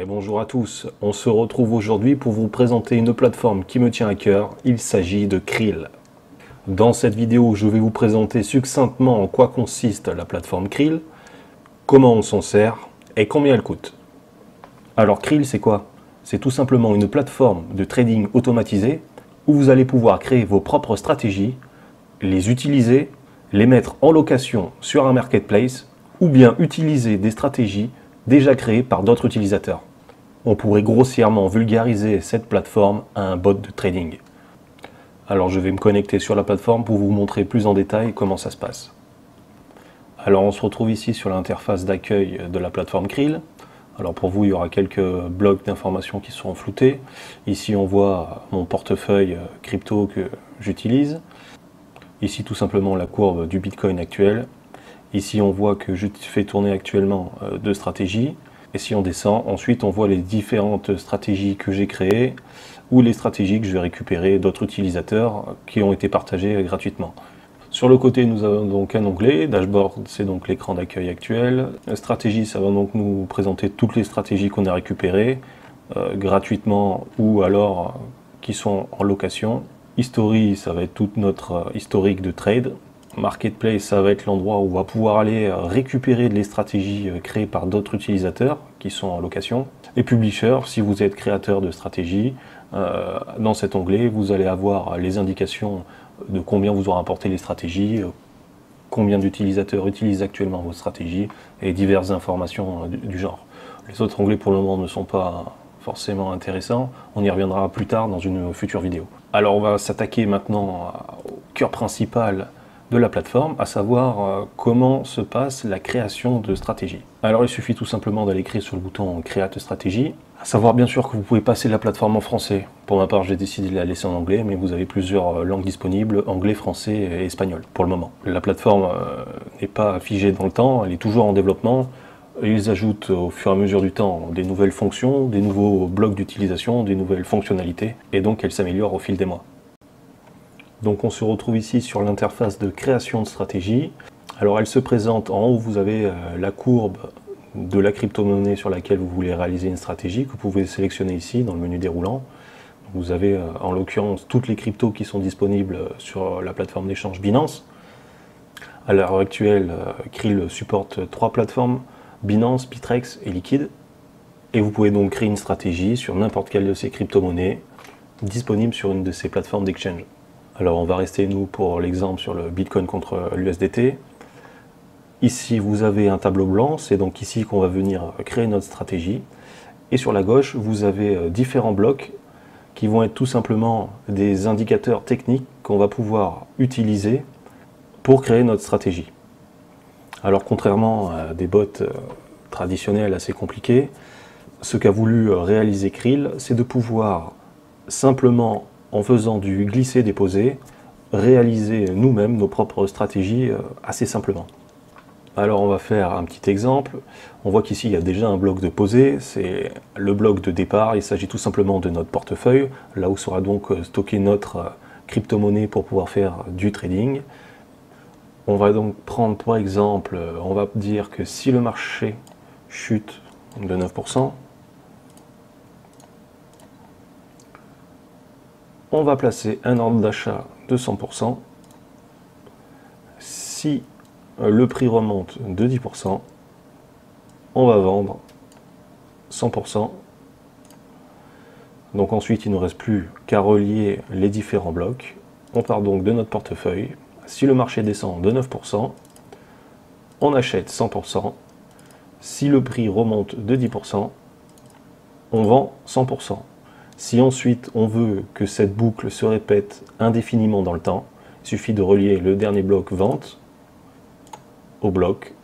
Bonjour à tous, on se retrouve aujourd'hui pour vous présenter une plateforme qui me tient à cœur, il s'agit de Krill. Dans cette vidéo, je vais vous présenter succinctement en quoi consiste la plateforme Krill, comment on s'en sert et combien elle coûte. Alors Krill, c'est quoi? C'est tout simplement une plateforme de trading automatisée où vous allez pouvoir créer vos propres stratégies, les utiliser, les mettre en location sur un marketplace ou bien utiliser des stratégies déjà créées par d'autres utilisateurs. On pourrait grossièrement vulgariser cette plateforme à un bot de trading. Alors je vais me connecter sur la plateforme pour vous montrer plus en détail comment ça se passe. Alors on se retrouve ici sur l'interface d'accueil de la plateforme Krill. Alors pour vous, il y aura quelques blocs d'informations qui seront floutés. Ici on voit mon portefeuille crypto que j'utilise. Ici tout simplement la courbe du Bitcoin actuel. Ici on voit que je fais tourner actuellement deux stratégies. Et si on descend, ensuite on voit les différentes stratégies que j'ai créées ou les stratégies que je vais récupérer d'autres utilisateurs qui ont été partagées gratuitement. Sur le côté, nous avons donc un onglet. Dashboard, c'est donc l'écran d'accueil actuel. Stratégie, ça va donc nous présenter toutes les stratégies qu'on a récupérées gratuitement ou alors qui sont en location. History, ça va être toute notre historique de trade. Marketplace, ça va être l'endroit où on va pouvoir aller récupérer les stratégies créées par d'autres utilisateurs qui sont en location. Et Publisher, si vous êtes créateur de stratégies, dans cet onglet, vous allez avoir les indications de combien vous aurez apporté les stratégies, combien d'utilisateurs utilisent actuellement vos stratégies et diverses informations du genre. Les autres onglets pour le moment ne sont pas forcément intéressants, on y reviendra plus tard dans une future vidéo. Alors on va s'attaquer maintenant au cœur principal de la plateforme, à savoir comment se passe la création de stratégie. Alors il suffit tout simplement d'aller cliquer sur le bouton Create stratégie, à savoir bien sûr que vous pouvez passer la plateforme en français. Pour ma part j'ai décidé de la laisser en anglais, mais vous avez plusieurs langues disponibles, anglais, français et espagnol pour le moment. La plateforme n'est pas figée dans le temps, elle est toujours en développement. Ils ajoutent au fur et à mesure du temps des nouvelles fonctions, des nouveaux blocs d'utilisation, des nouvelles fonctionnalités, et donc elle s'améliore au fil des mois. Donc on se retrouve ici sur l'interface de création de stratégie. Alors elle se présente en haut, vous avez la courbe de la crypto-monnaie sur laquelle vous voulez réaliser une stratégie, que vous pouvez sélectionner ici dans le menu déroulant. Vous avez en l'occurrence toutes les cryptos qui sont disponibles sur la plateforme d'échange Binance. À l'heure actuelle, Krill supporte 3 plateformes, Binance, Bittrex et Liquid. Et vous pouvez donc créer une stratégie sur n'importe quelle de ces crypto-monnaies disponible sur une de ces plateformes d'exchange. Alors on va rester nous pour l'exemple sur le Bitcoin contre l'USDT. Ici vous avez un tableau blanc, c'est donc ici qu'on va venir créer notre stratégie. Et sur la gauche vous avez différents blocs qui vont être tout simplement des indicateurs techniques qu'on va pouvoir utiliser pour créer notre stratégie. Alors contrairement à des bots traditionnels assez compliqués, ce qu'a voulu réaliser Krill, c'est de pouvoir simplement, en faisant du glisser-déposer, réaliser nous-mêmes nos propres stratégies assez simplement. Alors on va faire un petit exemple. On voit qu'ici il y a déjà un bloc de posée, c'est le bloc de départ. Il s'agit tout simplement de notre portefeuille, là où sera donc stocké notre crypto-monnaie pour pouvoir faire du trading. On va donc prendre pour exemple, on va dire que si le marché chute de 9%, on va placer un ordre d'achat de 100%. Si le prix remonte de 10%, on va vendre 100%. Donc ensuite, il ne nous reste plus qu'à relier les différents blocs. On part donc de notre portefeuille. Si le marché descend de 9%, on achète 100%. Si le prix remonte de 10%, on vend 100%. Si ensuite on veut que cette boucle se répète indéfiniment dans le temps, il suffit de relier le dernier bloc vente au bloc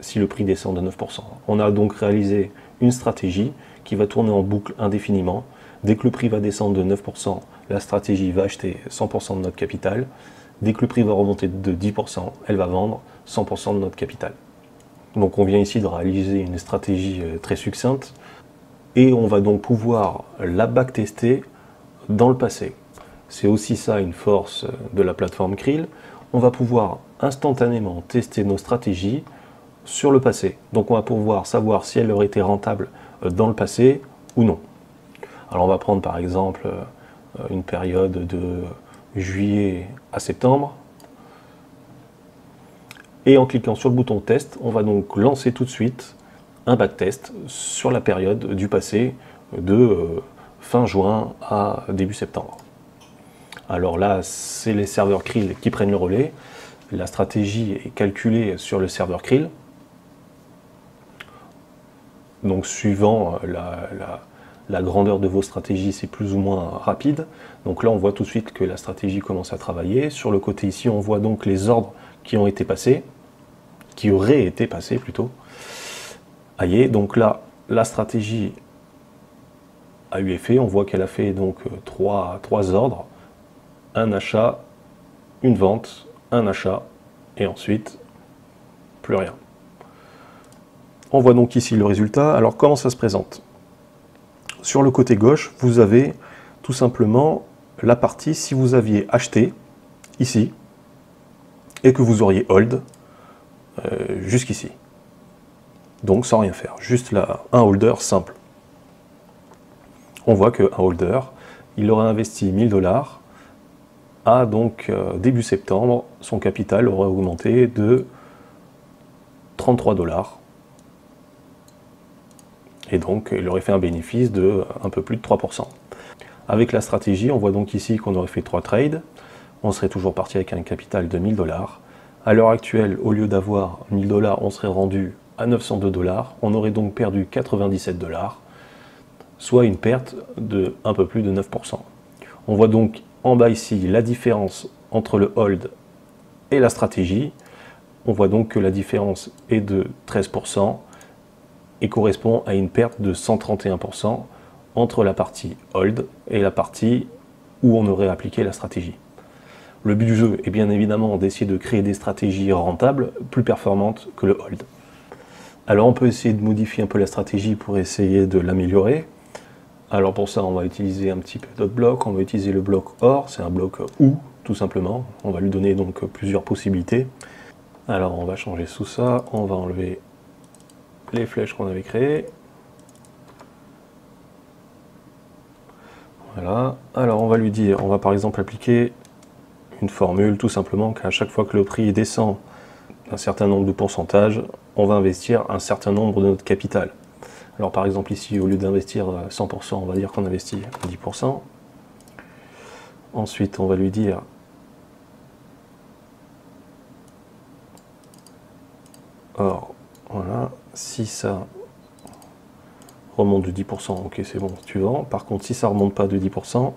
si le prix descend de 9%. On a donc réalisé une stratégie qui va tourner en boucle indéfiniment. Dès que le prix va descendre de 9%, la stratégie va acheter 100% de notre capital. Dès que le prix va remonter de 10%, elle va vendre 100% de notre capital. Donc on vient ici de réaliser une stratégie très succincte. Et on va donc pouvoir la backtester dans le passé. C'est aussi ça une force de la plateforme Krill. On va pouvoir instantanément tester nos stratégies sur le passé. Donc on va pouvoir savoir si elles auraient été rentables dans le passé ou non. Alors on va prendre par exemple une période de juillet à septembre. Et en cliquant sur le bouton test, on va donc lancer tout de suite un backtest sur la période du passé de fin juin à début septembre. Alors là, c'est les serveurs Krill qui prennent le relais. La stratégie est calculée sur le serveur Krill. Donc suivant la grandeur de vos stratégies, c'est plus ou moins rapide. Donc là, on voit tout de suite que la stratégie commence à travailler. Sur le côté ici, on voit donc les ordres qui ont été passés, qui auraient été passés plutôt. Aïe, donc là, la stratégie a eu effet. On voit qu'elle a fait donc trois ordres. Un achat, une vente, un achat, et ensuite, plus rien. On voit donc ici le résultat. Alors comment ça se présente? Sur le côté gauche, vous avez tout simplement la partie si vous aviez acheté ici et que vous auriez hold jusqu'ici. Donc sans rien faire, juste là, un holder simple. On voit qu'un holder, il aurait investi 1000 $, à donc début septembre, son capital aurait augmenté de 33 $. Et donc, il aurait fait un bénéfice de un peu plus de 3%. Avec la stratégie, on voit donc ici qu'on aurait fait 3 trades. On serait toujours parti avec un capital de 1000 $. À l'heure actuelle, au lieu d'avoir 1000 $, on serait rendu à 902 $. On aurait donc perdu 97 $, soit une perte de un peu plus de 9%. On voit donc en bas ici la différence entre le hold et la stratégie. On voit donc que la différence est de 13%. Et correspond à une perte de 131% entre la partie hold et la partie où on aurait appliqué la stratégie. Le but du jeu est bien évidemment d'essayer de créer des stratégies rentables, plus performantes que le hold. Alors on peut essayer de modifier un peu la stratégie pour essayer de l'améliorer. Alors pour ça on va utiliser un petit peu d'autres blocs, on va utiliser le bloc OR, c'est un bloc OU tout simplement. On va lui donner donc plusieurs possibilités. Alors on va changer sous ça, on va enlever les flèches qu'on avait créées. Voilà. Alors on va lui dire, on va par exemple appliquer une formule tout simplement qu'à chaque fois que le prix descend d'un certain nombre de pourcentages, on va investir un certain nombre de notre capital. Alors par exemple ici, au lieu d'investir 100%, on va dire qu'on investit 10%. Ensuite, on va lui dire or, voilà, si ça remonte de 10%, ok c'est bon, suivant. Par contre, si ça remonte pas de 10%,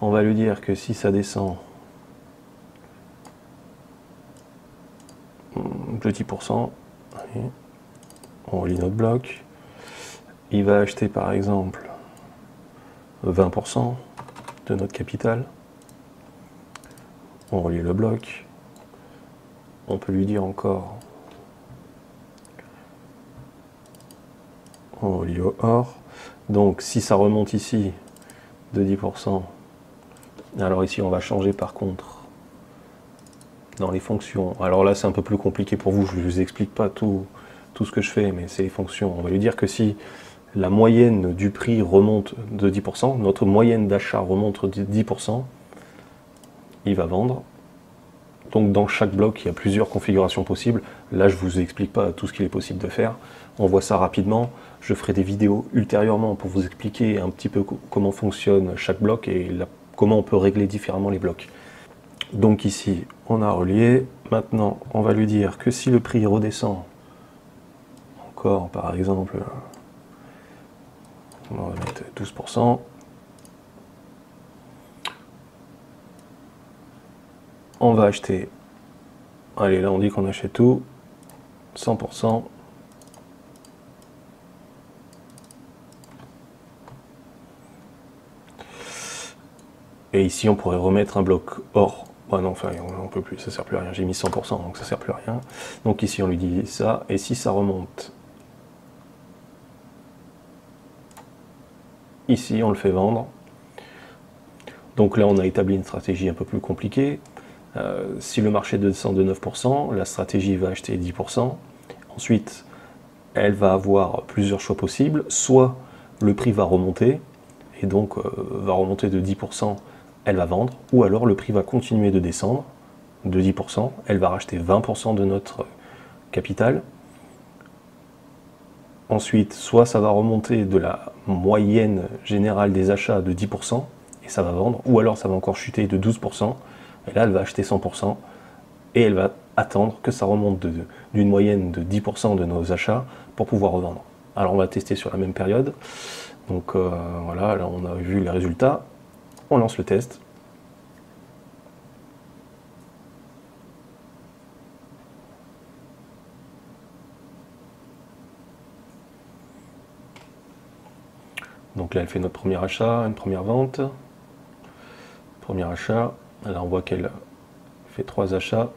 on va lui dire que si ça descend de 10%, allez, on relie notre bloc, il va acheter par exemple 20% de notre capital, on relie le bloc, on peut lui dire encore on relie au OR. Donc si ça remonte ici de 10%, alors ici on va changer par contre dans les fonctions. Alors là c'est un peu plus compliqué pour vous, je ne vous explique pas tout ce que je fais, mais c'est les fonctions. On va lui dire que si la moyenne du prix remonte de 10%, notre moyenne d'achat remonte de 10%, il va vendre. Donc dans chaque bloc, il y a plusieurs configurations possibles. Là, je ne vous explique pas tout ce qu'il est possible de faire. On voit ça rapidement. Je ferai des vidéos ultérieurement pour vous expliquer un petit peu comment fonctionne chaque bloc et comment on peut régler différemment les blocs. Donc ici, on a relié. Maintenant, on va lui dire que si le prix redescend, encore par exemple, on va mettre 12%. On va acheter, allez là on dit qu'on achète tout, 100%. Et ici on pourrait remettre un bloc or. Ouais, non, enfin on peut plus, ça sert plus à rien, j'ai mis 100% donc ça sert plus à rien. Donc ici on lui dit ça, et si ça remonte, ici on le fait vendre. Donc là on a établi une stratégie un peu plus compliquée. Si le marché descend de 9%, la stratégie va acheter 10%. Ensuite, elle va avoir plusieurs choix possibles. Soit le prix va remonter, et donc va remonter de 10%, elle va vendre, ou alors le prix va continuer de descendre de 10%, elle va racheter 20% de notre capital. Ensuite, soit ça va remonter de la moyenne générale des achats de 10%, et ça va vendre, ou alors ça va encore chuter de 12%, et là elle va acheter 100%, et elle va attendre que ça remonte d'une moyenne de 10% de nos achats pour pouvoir revendre. Alors on va tester sur la même période. Donc voilà, là on a vu les résultats. On lance le test. Donc là elle fait notre premier achat, une première vente. Premier achat. Là on voit qu'elle fait 3 achats.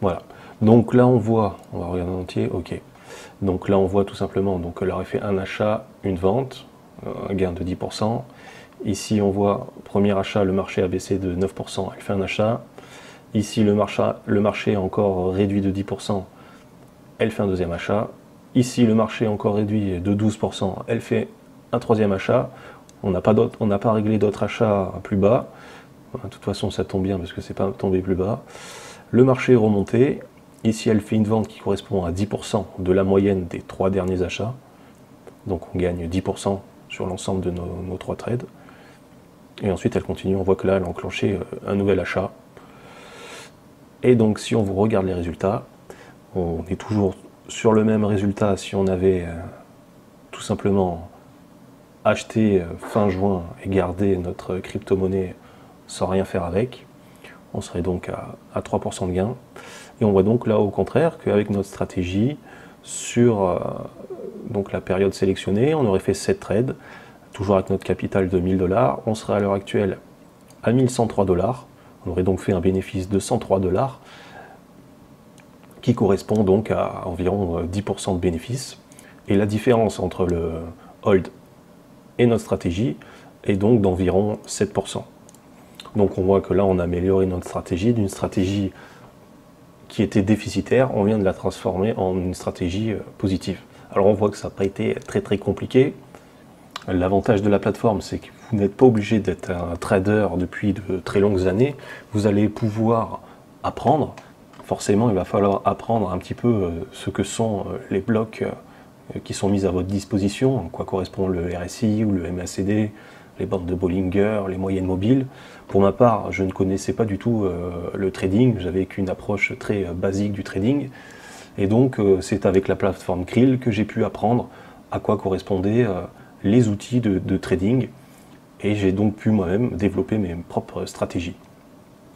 Voilà. Donc là on voit, on va regarder en entier, ok. Donc là on voit tout simplement, donc elle aurait fait un achat, une vente, un gain de 10%. Ici on voit, premier achat, le marché a baissé de 9%, elle fait un achat. Ici le marché est encore réduit de 10%, elle fait un deuxième achat. Ici le marché est encore réduit de 12%, elle fait un troisième achat. On n'a pas réglé d'autres achats plus bas. De toute façon ça tombe bien parce que c'est pas tombé plus bas. Le marché est remonté. Ici elle fait une vente qui correspond à 10% de la moyenne des 3 derniers achats. Donc on gagne 10% sur l'ensemble de nos 3 trades. Et ensuite elle continue, on voit que là elle a enclenché un nouvel achat. Et donc si on vous regarde les résultats, on est toujours sur le même résultat si on avait tout simplement acheté fin juin et gardé notre crypto-monnaie sans rien faire avec. On serait donc à 3% de gain. Et on voit donc là au contraire qu'avec notre stratégie, sur donc la période sélectionnée, on aurait fait 7 trades, toujours avec notre capital de 1000 $. On serait à l'heure actuelle à 1103 $. On aurait donc fait un bénéfice de 103 $, qui correspond donc à environ 10% de bénéfice. Et la différence entre le hold et notre stratégie est donc d'environ 7%. Donc on voit que là on a amélioré notre stratégie, d'une stratégie qui était déficitaire, on vient de la transformer en une stratégie positive. Alors on voit que ça n'a pas été très compliqué. L'avantage de la plateforme, c'est que vous n'êtes pas obligé d'être un trader depuis de très longues années. Vous allez pouvoir apprendre. Forcément, il va falloir apprendre un petit peu ce que sont les blocs qui sont mis à votre disposition, à quoi correspond le RSI ou le MACD, les bandes de Bollinger, les moyennes mobiles. Pour ma part, je ne connaissais pas du tout le trading, j'avais qu'une approche très basique du trading. Et donc, c'est avec la plateforme Krill que j'ai pu apprendre à quoi correspondaient les outils de trading. Et j'ai donc pu moi-même développer mes propres stratégies.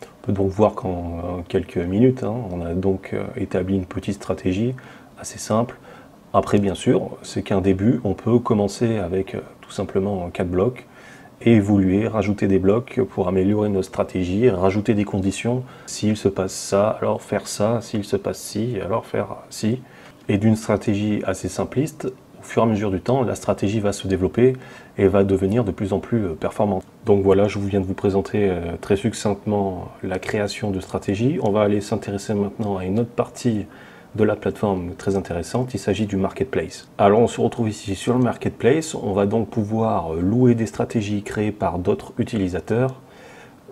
On peut donc voir qu'en quelques minutes, on a donc établi une petite stratégie assez simple. Après, bien sûr, c'est qu'un début, on peut commencer avec tout simplement 4 blocs et évoluer, rajouter des blocs pour améliorer nos stratégies, rajouter des conditions. S'il se passe ça, alors faire ça. S'il se passe ci, alors faire ci. Et d'une stratégie assez simpliste, au fur et à mesure du temps, la stratégie va se développer et va devenir de plus en plus performante. Donc voilà, je viens de vous présenter très succinctement la création de stratégies. On va aller s'intéresser maintenant à une autre partie de la plateforme très intéressante, il s'agit du marketplace. Alors on se retrouve ici sur le marketplace, on va donc pouvoir louer des stratégies créées par d'autres utilisateurs.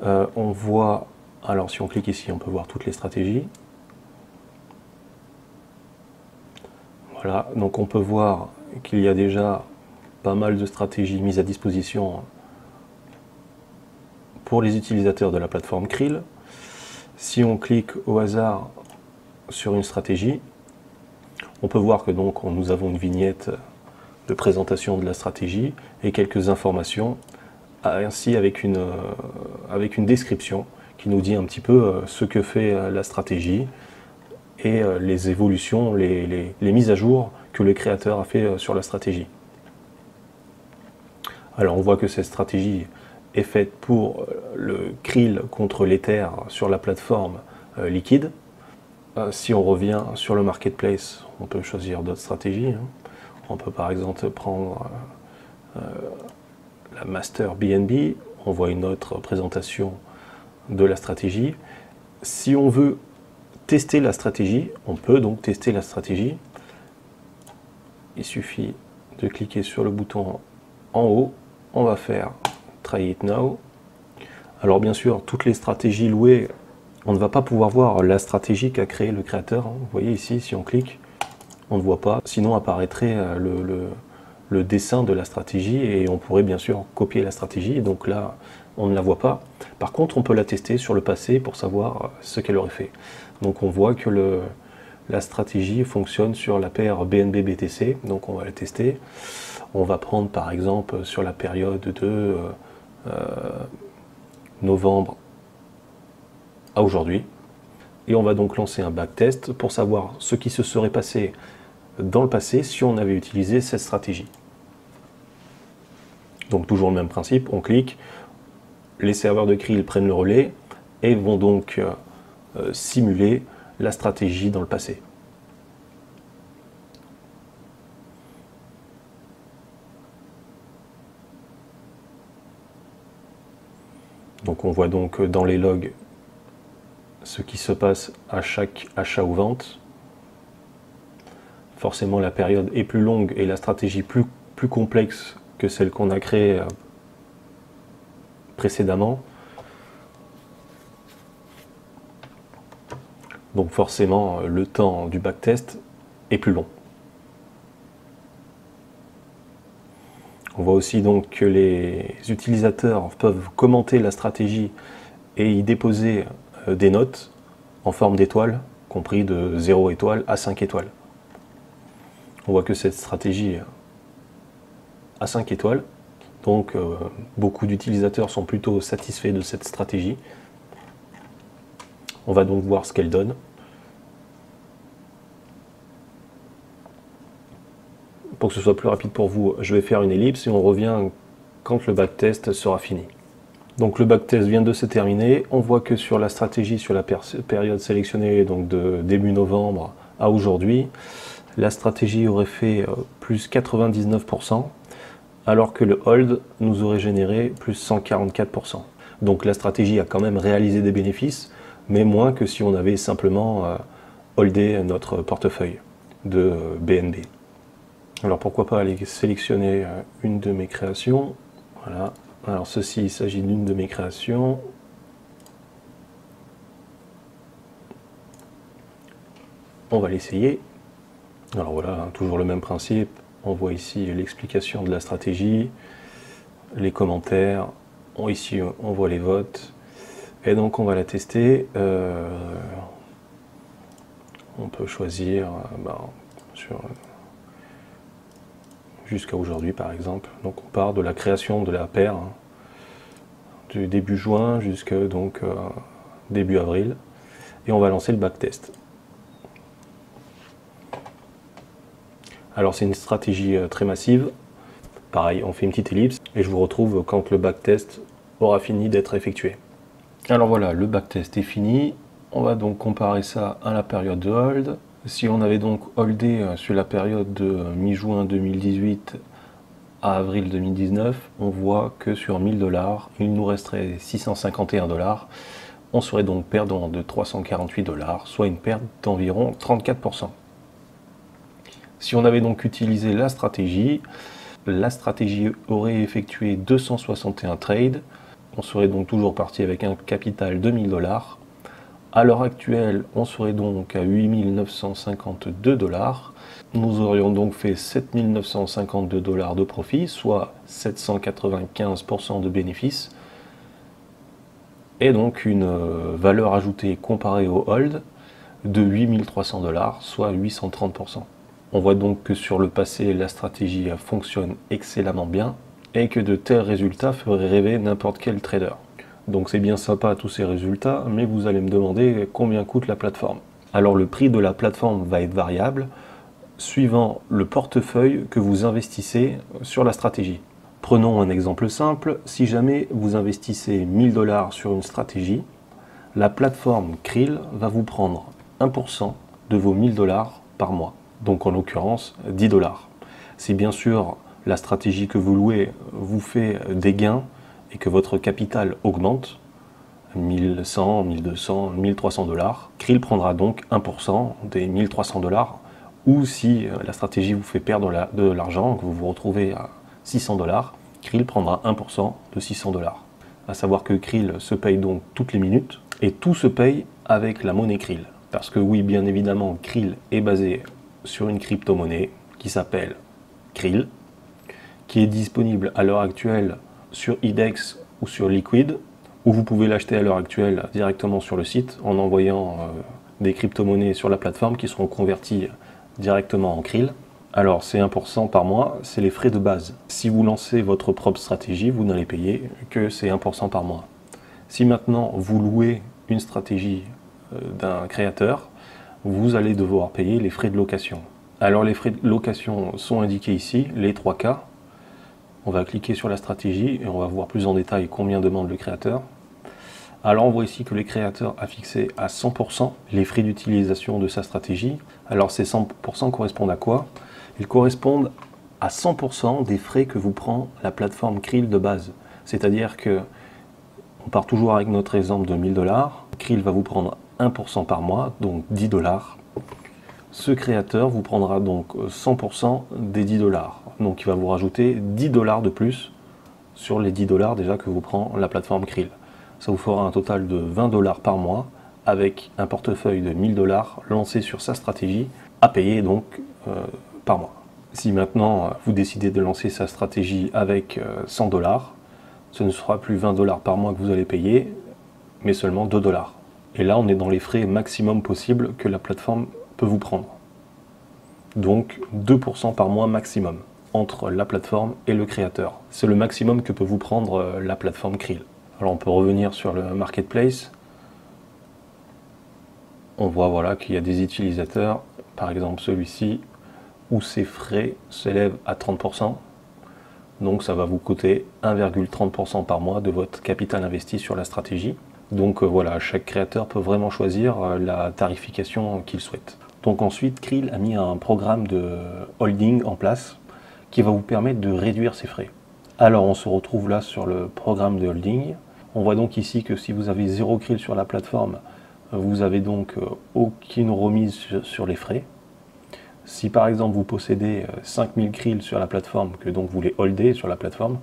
On voit, alors si on clique ici, on peut voir toutes les stratégies. Voilà, donc on peut voir qu'il y a déjà pas mal de stratégies mises à disposition pour les utilisateurs de la plateforme Krill. Si on clique au hasard sur une stratégie, on peut voir que donc nous avons une vignette de présentation de la stratégie et quelques informations, ainsi avec une description qui nous dit un petit peu ce que fait la stratégie et les évolutions, les mises à jour que le créateur a fait sur la stratégie. Alors on voit que cette stratégie est faite pour le Krill contre l'Ether sur la plateforme Liquid. Si on revient sur le marketplace, on peut choisir d'autres stratégies. On peut par exemple prendre la Master BNB. On voit une autre présentation de la stratégie. Si on veut tester la stratégie. On peut donc tester la stratégie. Il suffit de cliquer sur le bouton en haut. On va faire Try it now. Alors bien sûr, toutes les stratégies louées, on ne va pas pouvoir voir la stratégie qu'a créée le créateur. Vous voyez ici, si on clique, on ne voit pas. Sinon apparaîtrait le dessin de la stratégie et on pourrait bien sûr copier la stratégie. Donc là, on ne la voit pas. Par contre, on peut la tester sur le passé pour savoir ce qu'elle aurait fait. Donc on voit que la stratégie fonctionne sur la paire BNB-BTC. Donc on va la tester. On va prendre par exemple sur la période de novembre à aujourd'hui. Et on va donc lancer un backtest pour savoir ce qui se serait passé dans le passé si on avait utilisé cette stratégie. Donc toujours le même principe, on clique, les serveurs de Krill prennent le relais et vont donc simuler la stratégie dans le passé. Donc on voit donc dans les logs ce qui se passe à chaque achat ou vente. Forcément la période est plus longue et la stratégie plus complexe que celle qu'on a créée précédemment. Donc forcément le temps du backtest est plus long. On voit aussi donc que les utilisateurs peuvent commenter la stratégie et y déposer des notes en forme d'étoiles, compris de 0 étoile à 5 étoiles. On voit que cette stratégie a 5 étoiles, donc beaucoup d'utilisateurs sont plutôt satisfaits de cette stratégie. On va donc voir ce qu'elle donne. Pour que ce soit plus rapide pour vous, je vais faire une ellipse et on revient quand le backtest sera fini. Donc le backtest vient de se terminer. On voit que sur la stratégie, sur la période sélectionnée, donc de début novembre à aujourd'hui, la stratégie aurait fait plus 99%, alors que le hold nous aurait généré plus 144%. Donc la stratégie a quand même réalisé des bénéfices, mais moins que si on avait simplement holdé notre portefeuille de BNB. Alors pourquoi pas aller sélectionner une de mes créations. Voilà. Alors ceci, il s'agit d'une de mes créations. On va l'essayer. Alors voilà, toujours le même principe. On voit ici l'explication de la stratégie, les commentaires. Ici, on voit les votes. Et donc on va la tester. On peut choisir sur jusqu'à aujourd'hui par exemple. Donc on part de la création de la paire du début juin jusqu'à donc début avril et on va lancer le backtest. Alors c'est une stratégie très massive. Pareil, on fait une petite ellipse et je vous retrouve quand le backtest aura fini d'être effectué. Alors voilà, le backtest est fini. On va donc comparer ça à la période de hold. Si on avait donc holdé sur la période de mi-juin 2018 à avril 2019, on voit que sur 1000 $, il nous resterait 651 $. On serait donc perdant de 348 $, soit une perte d'environ 34%. Si on avait donc utilisé la stratégie aurait effectué 261 trades. On serait donc toujours parti avec un capital de 1000 $. À l'heure actuelle, on serait donc à 8952 $. Nous aurions donc fait 7952 $ de profit, soit 795% de bénéfices. Et donc une valeur ajoutée comparée au hold de 8300 $, soit 830%. On voit donc que sur le passé, la stratégie fonctionne excellemment bien et que de tels résultats feraient rêver n'importe quel trader. Donc c'est bien sympa tous ces résultats, mais vous allez me demander combien coûte la plateforme. Alors le prix de la plateforme va être variable suivant le portefeuille que vous investissez sur la stratégie. Prenons un exemple simple, si jamais vous investissez 1000 $ sur une stratégie, la plateforme Krill va vous prendre 1% de vos 1000 $ par mois, donc en l'occurrence 10 $. Si bien sûr la stratégie que vous louez vous fait des gains et que votre capital augmente, 1100, 1200, 1300 $. Krill prendra donc 1% des 1300 $, ou si la stratégie vous fait perdre de l'argent, que vous vous retrouvez à 600 $, Krill prendra 1% de 600 $. À savoir que Krill se paye donc toutes les minutes, et tout se paye avec la monnaie Krill. Parce que oui, bien évidemment, Krill est basé sur une crypto-monnaie qui s'appelle Krill, qui est disponible à l'heure actuelle sur IDEX ou sur Liquid, où vous pouvez l'acheter à l'heure actuelle directement sur le site en envoyant des crypto-monnaies sur la plateforme qui seront converties directement en Krill. Alors c'est 1% par mois, c'est les frais de base. Si vous lancez votre propre stratégie, vous n'allez payer que ces 1% par mois. Si maintenant vous louez une stratégie d'un créateur, vous allez devoir payer les frais de location. Alors les frais de location sont indiqués ici, les 3 cas. On va cliquer sur la stratégie et on va voir plus en détail combien demande le créateur. Alors on voit ici que le créateur a fixé à 100% les frais d'utilisation de sa stratégie. Alors ces 100% correspondent à quoi? Ils correspondent à 100% des frais que vous prend la plateforme Krill de base. C'est-à-dire que on part toujours avec notre exemple de 1000 $. Krill va vous prendre 1% par mois, donc 10 $. Ce créateur vous prendra donc 100% des 10 $. Donc il va vous rajouter 10 $ de plus sur les 10 $ déjà que vous prend la plateforme Krill. Ça vous fera un total de 20 $ par mois avec un portefeuille de 1000 $ lancé sur sa stratégie à payer donc par mois. Si maintenant vous décidez de lancer sa stratégie avec 100 $, ce ne sera plus 20 $ par mois que vous allez payer, mais seulement 2 $. Et là on est dans les frais maximum possibles que la plateforme peut vous prendre. Donc 2% par mois maximum entre la plateforme et le créateur. C'est le maximum que peut vous prendre la plateforme Krill. Alors on peut revenir sur le marketplace. On voit voilà, qu'il y a des utilisateurs, par exemple celui-ci, où ses frais s'élèvent à 30%. Donc ça va vous coûter 1,30% par mois de votre capital investi sur la stratégie. Donc voilà, chaque créateur peut vraiment choisir la tarification qu'il souhaite. Donc ensuite, Krill a mis un programme de holding en place qui va vous permettre de réduire ses frais. Alors on se retrouve là sur le programme de holding. On voit donc ici que si vous avez 0 Krill sur la plateforme, vous avez donc aucune remise sur les frais. Si par exemple vous possédez 5000 Krill sur la plateforme, que donc vous les holdez sur la plateforme,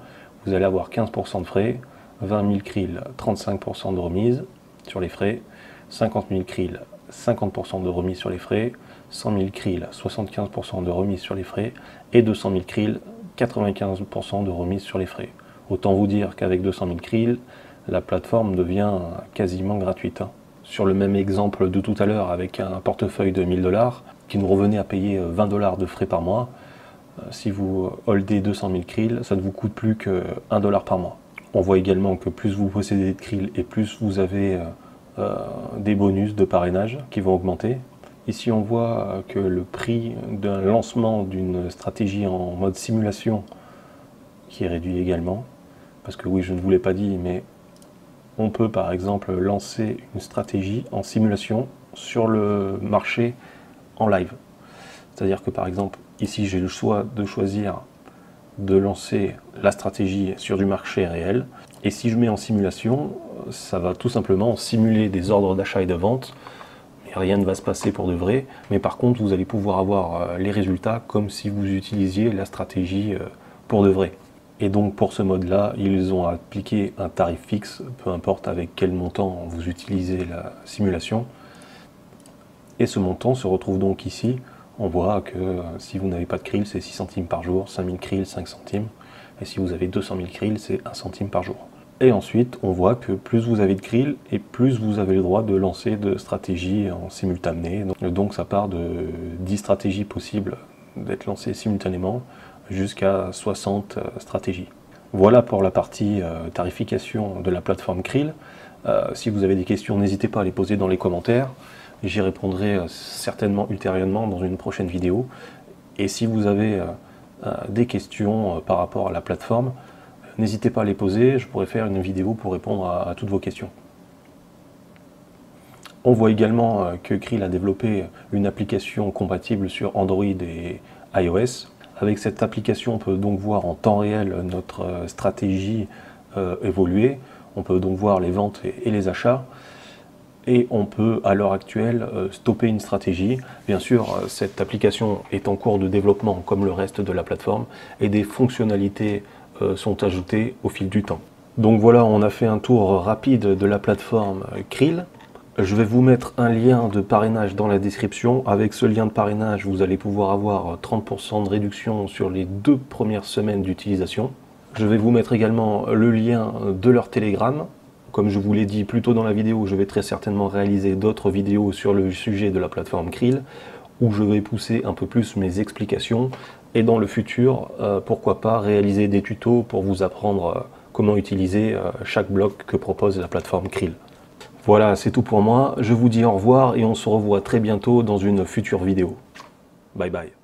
vous allez avoir 15% de frais, 20 000 Krill, 35% de remise sur les frais, 50 000 Krill, 50% de remise sur les frais, 100 000 Krill, 75% de remise sur les frais, et 200 000 Krill, 95% de remise sur les frais. Autant vous dire qu'avec 200 000 Krill, la plateforme devient quasiment gratuite. Sur le même exemple de tout à l'heure, avec un portefeuille de 1000 $, qui nous revenait à payer 20 $ de frais par mois, si vous holdez 200 000 Krill, ça ne vous coûte plus que 1 $ par mois. On voit également que plus vous possédez de Krill et plus vous avez des bonus de parrainage qui vont augmenter. Ici on voit que le prix d'un lancement d'une stratégie en mode simulation qui est réduit également, parce que oui, je ne vous l'ai pas dit, mais on peut par exemple lancer une stratégie en simulation sur le marché en live. C'est-à-dire que par exemple ici j'ai le choix de choisir de lancer la stratégie sur du marché réel, et si je mets en simulation, ça va tout simplement simuler des ordres d'achat et de vente, mais rien ne va se passer pour de vrai, mais par contre vous allez pouvoir avoir les résultats comme si vous utilisiez la stratégie pour de vrai. Et donc pour ce mode là, ils ont appliqué un tarif fixe, peu importe avec quel montant vous utilisez la simulation, et ce montant se retrouve donc ici. On voit que si vous n'avez pas de Krill, c'est 6 centimes par jour, 5000 Krill, 5 centimes. Et si vous avez 200 000 Krill, c'est 1 centime par jour. Et ensuite, on voit que plus vous avez de Krill, et plus vous avez le droit de lancer de stratégies en simultané. Donc ça part de 10 stratégies possibles d'être lancées simultanément, jusqu'à 60 stratégies. Voilà pour la partie tarification de la plateforme Krill. Si vous avez des questions, n'hésitez pas à les poser dans les commentaires. J'y répondrai certainement ultérieurement dans une prochaine vidéo. Et si vous avez des questions par rapport à la plateforme, n'hésitez pas à les poser, je pourrais faire une vidéo pour répondre à toutes vos questions. On voit également que Krill a développé une application compatible sur Android et iOS. Avec cette application, on peut donc voir en temps réel notre stratégie évoluer. On peut donc voir les ventes et les achats. Et on peut à l'heure actuelle stopper une stratégie. Bien sûr, cette application est en cours de développement comme le reste de la plateforme et des fonctionnalités sont ajoutées au fil du temps. Donc voilà, on a fait un tour rapide de la plateforme Krill. Je vais vous mettre un lien de parrainage dans la description. Avec ce lien de parrainage, vous allez pouvoir avoir 30% de réduction sur les 2 premières semaines d'utilisation. Je vais vous mettre également le lien de leur Telegram. Comme je vous l'ai dit plus tôt dans la vidéo, je vais très certainement réaliser d'autres vidéos sur le sujet de la plateforme Krill, où je vais pousser un peu plus mes explications, et dans le futur, pourquoi pas réaliser des tutos pour vous apprendre comment utiliser chaque bloc que propose la plateforme Krill. Voilà, c'est tout pour moi, je vous dis au revoir et on se revoit très bientôt dans une future vidéo. Bye bye.